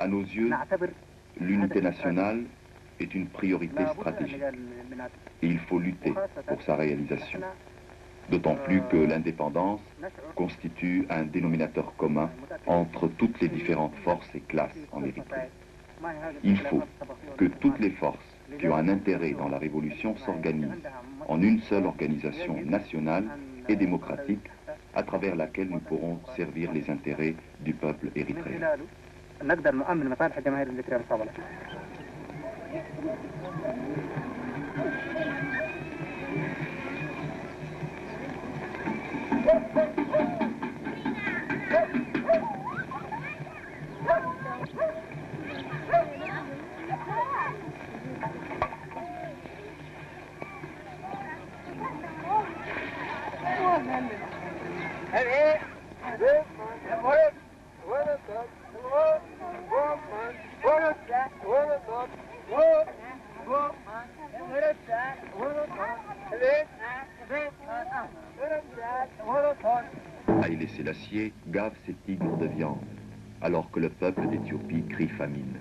À nos yeux, l'unité nationale est une priorité stratégique et il faut lutter pour sa réalisation. D'autant plus que l'indépendance constitue un dénominateur commun entre toutes les différentes forces et classes en Érythrée. Il faut que toutes les forces qui ont un intérêt dans la révolution s'organisent en une seule organisation nationale et démocratique à travers laquelle nous pourrons servir les intérêts du peuple érythréen. Haïlé Sélassié gave ses tigres de viande, alors que le peuple d'Éthiopie crie famine.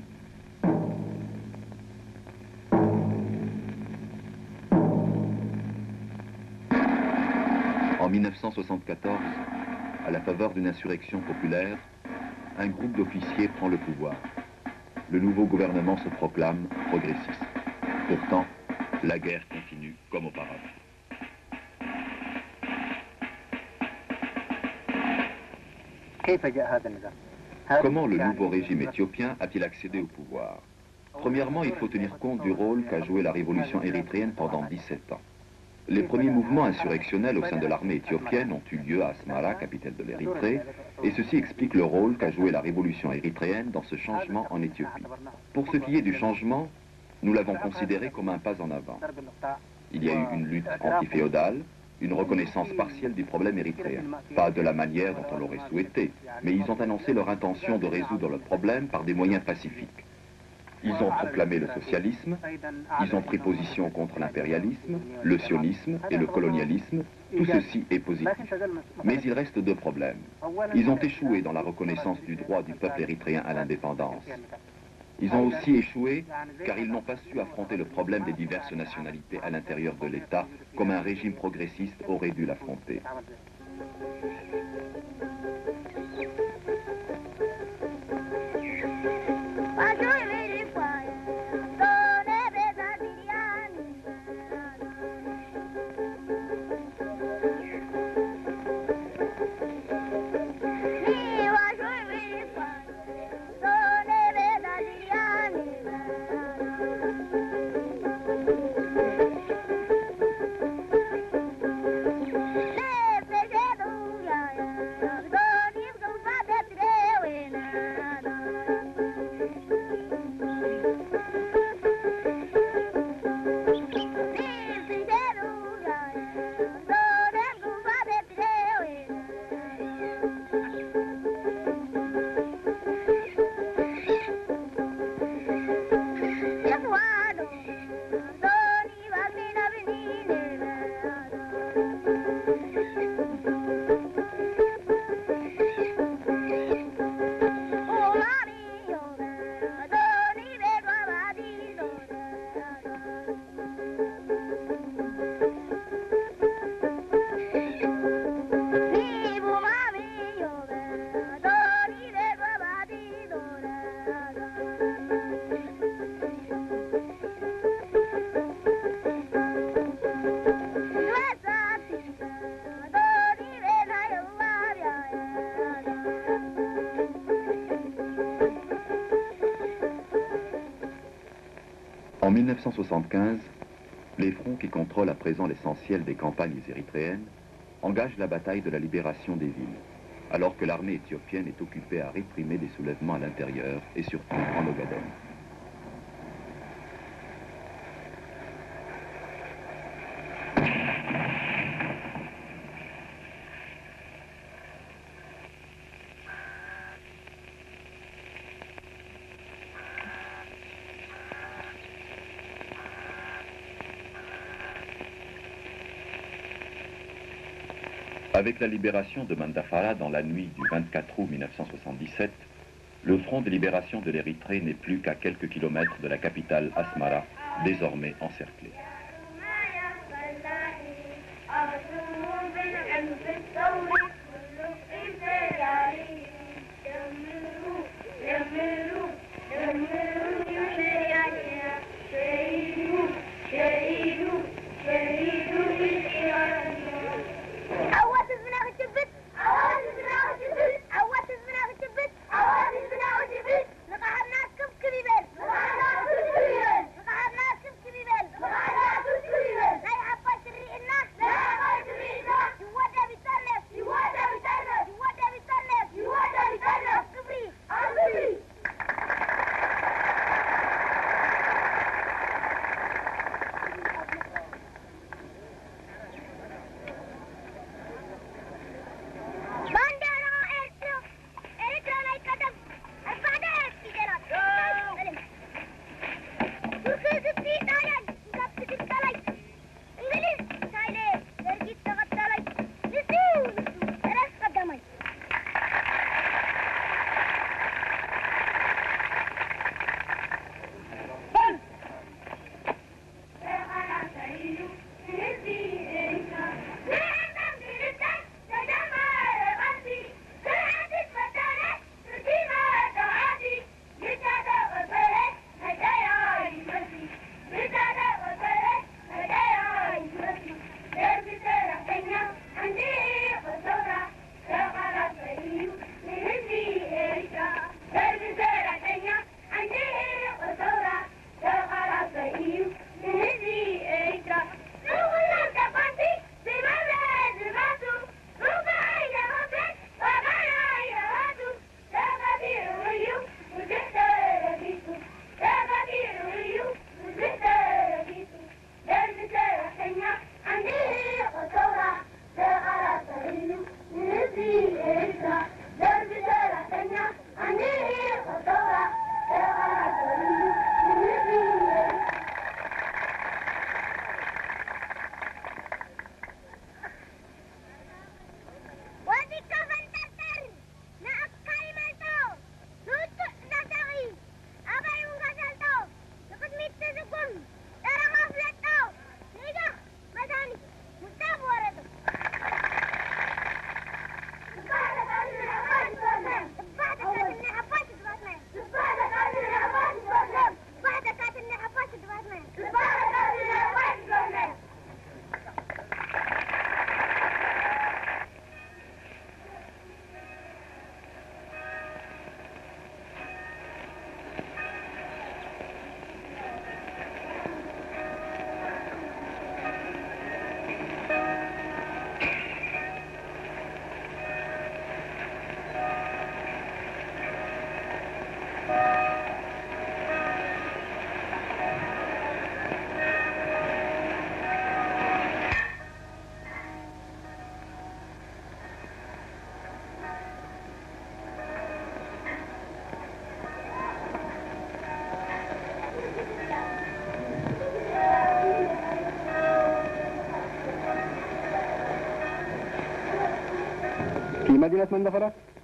En 1974, à la faveur d'une insurrection populaire, un groupe d'officiers prend le pouvoir. Le nouveau gouvernement se proclame progressiste. Pourtant, la guerre continue comme auparavant. Comment le nouveau régime éthiopien a-t-il accédé au pouvoir? Premièrement, il faut tenir compte du rôle qu'a joué la révolution érythréenne pendant 17 ans. Les premiers mouvements insurrectionnels au sein de l'armée éthiopienne ont eu lieu à Asmara, capitale de l'Érythrée, et ceci explique le rôle qu'a joué la révolution érythréenne dans ce changement en Éthiopie. Pour ce qui est du changement, nous l'avons considéré comme un pas en avant. Il y a eu une lutte antiféodale, une reconnaissance partielle du problème érythréen. Pas de la manière dont on l'aurait souhaité, mais ils ont annoncé leur intention de résoudre le problème par des moyens pacifiques. Ils ont proclamé le socialisme, ils ont pris position contre l'impérialisme, le sionisme et le colonialisme. Tout ceci est positif. Mais il reste deux problèmes. Ils ont échoué dans la reconnaissance du droit du peuple érythréen à l'indépendance. Ils ont aussi échoué car ils n'ont pas su affronter le problème des diverses nationalités à l'intérieur de l'État comme un régime progressiste aurait dû l'affronter. En 1975, les fronts qui contrôlent à présent l'essentiel des campagnes érythréennes engagent la bataille de la libération des villes, alors que l'armée éthiopienne est occupée à réprimer des soulèvements à l'intérieur et surtout en Ogaden. Avec la libération de Mandafara dans la nuit du 24 août 1977, Le front de libération de l'Érythrée n'est plus qu'à quelques kilomètres de la capitale Asmara, désormais encerclée.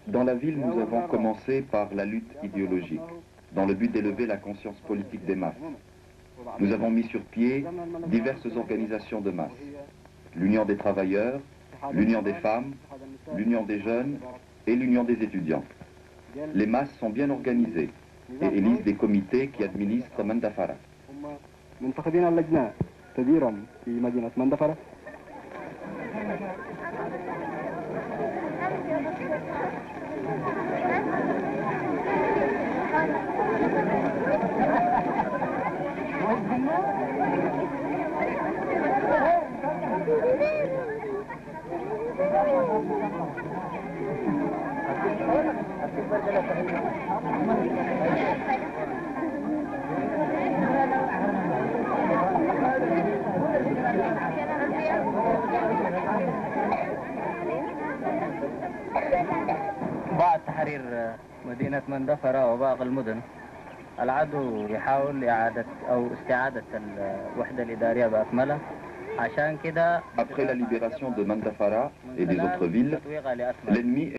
Dans la ville, nous avons commencé par la lutte idéologique, dans le but d'élever la conscience politique des masses. Nous avons mis sur pied diverses organisations de masse. L'Union des travailleurs, l'Union des femmes, l'Union des jeunes et l'Union des étudiants. Les masses sont bien organisées et élisent des comités qui administrent Mandafara. بعد تحرير مدينة مندفرة وباقي المدن العدو يحاول استعادة الوحدة الإدارية بأكملها. Après la libération de Mandafara et des autres villes, l'ennemi